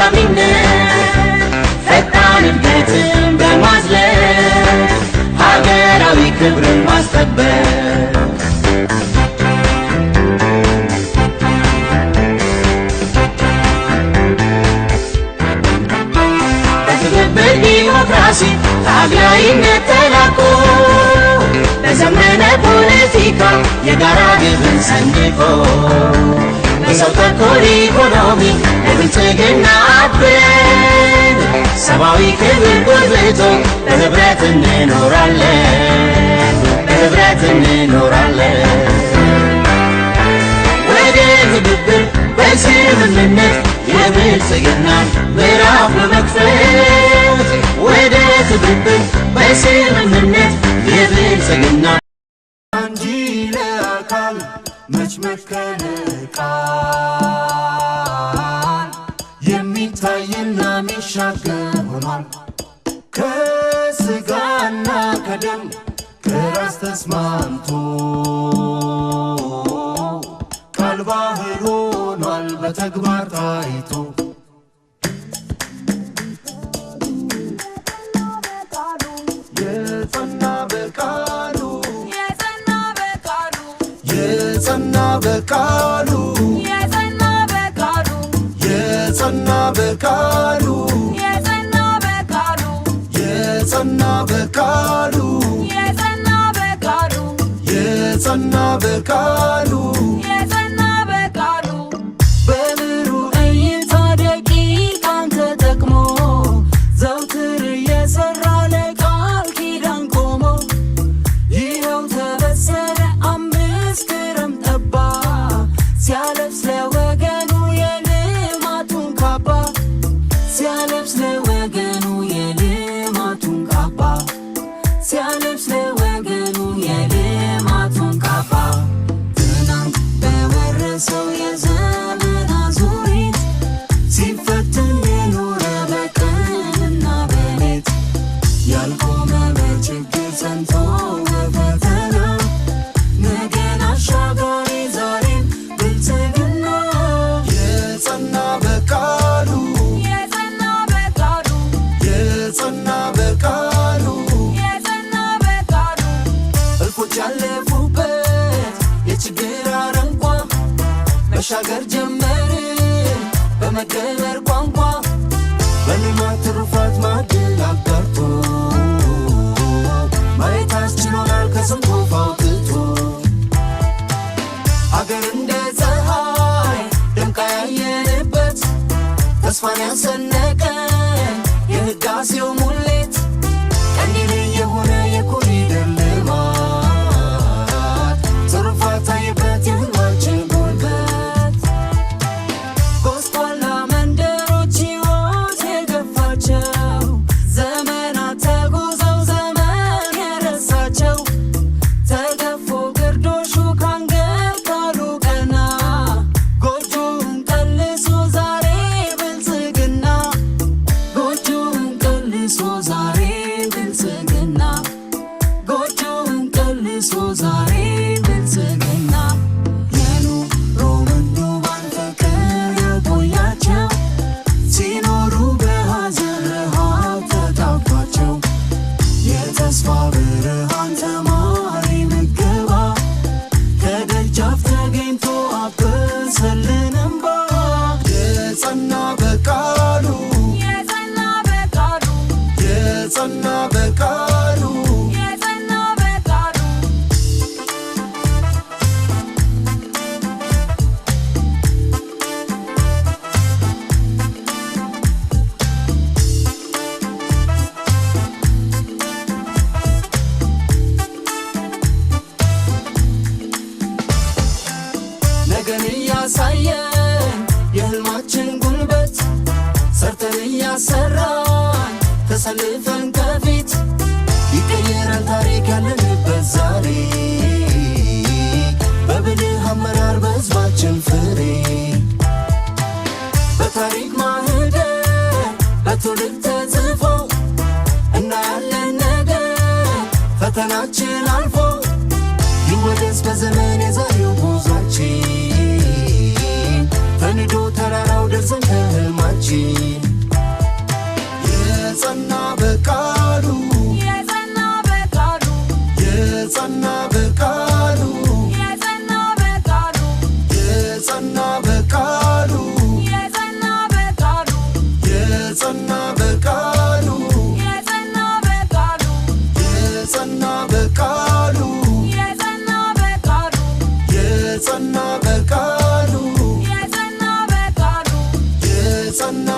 ተጠቃሚነት ፈጣን እድገትን በማዝለቅ ሀገራዊ ክብርን ማስጠበቅ በትብብር ዲሞክራሲ ታግላይነት ተላቆ በዘመነ ፖለቲካ የጋራ ግብን ሰንቆ በሰው ተኮር ኢኮኖሚ ለብልጽግና አብረን ሰብአዊ ክብር ጎልብቶ በህብረት እንኖራለን በህብረት እንኖራለን ወደ ትብብር በስምምነት የብልጽግና ምዕራፍ በመክፈት ወደ ትብብር በስምምነት የብልጽግና አንጂ ለአካል መች መከነ ቃል የሚታይና ሚሻገር ሆኗል ከስጋና ከደም ከራስ ተስማምቶ ቃል ባህል ሆኗል በተግባር ታይቶ የጸና በቃሉ የጸና በቃሉ የጸና በቃሉ የጸና በቃሉ የጸና በቃሉ በምሩ እይታ ደቂቃን ተጠቅሞ ዘውትር እየሰራ ለቃል ኪዳን ቆሞ ይኸው ተበሰረ አምስት ክረም ጠባ ሲያለብስ ለወገኑ የልማቱን ካባ ሲያለብስ ለወገኑ የልማቱን ካባ ሲያለብስ ለወገኑ የልማቱን ካባ ትናንት በወረሰው የዘመን አዙሪት ሲፈትን የኖረ በቀንና በሌት ያልቆመ በችግር ጸንቶ በፈተና ነገን አሻጋሪ ዛሬም ብልጽግና የጸና በቃሉ የጸና በቃሉ እልፎች ያለፉበት የችግር አረንቋ መሻገር ጀመርን በመደመር ቋንቋ በልማት ትሩፋት ማዕድል አጋርቶ ማየት አስችሎናል ከስንቶፍ አውጥቶ አገር እንደ ፀሐይ ደምቃ ያየንበት ተስፋን ያሰነቀን የህዳሴው ሙሌት ቀንዲል የሆነ የኮሪደር ልማት ትሩፋት ታየበት የህልማችን ጉልበት ጎስቋላ መንደሮች ሕይወት የገፋቸው ዘመናት ተጉዘው ዘመን የረሳቸው ተገፎ ግርዶሹ ካንገት ካሉ ቀና ጎጆውን ቀልሶ ዛሬ ብልጽግና ጎጆውን ቀልሶ ዛሬ ብልጽግና ጎጆውን ቀልሶ ዛሬ ብልጽግና የኑሮ ምንዱባን ፍቅር የቆያቸው ሲኖሩ በሐዘን ረሃብ ተጣብቷቸው የተስፋ ብርሃን ተማሪ ምገባ ከደጃፍ ተገኝቶ አበሰልን እምባ የጸና በቃሉ የጸና በቃሉ ነገን እያሳየን የህልማችን ጉልበት ሰርተን እያሰራን ተሰልፈን ከፊት ይቀየራል ታሪክ ያለንበት ዛሬ በብልህ አመራር በህዝባችን ፍሬ በታሪክ ማህደር በትውልድ ተጽፎ እናያለን ነገር ፈተናችን አልፎ ይወደስ በዘመን የዛሬው ጉዟችን ተንዶ ተራራው ደርሰን ከህልማችን የጸና በቃሉ የጸና በቃሉ የጸና በቃሉ የጸና በቃሉ የጸና በቃሉ የጸና በቃሉ የጸና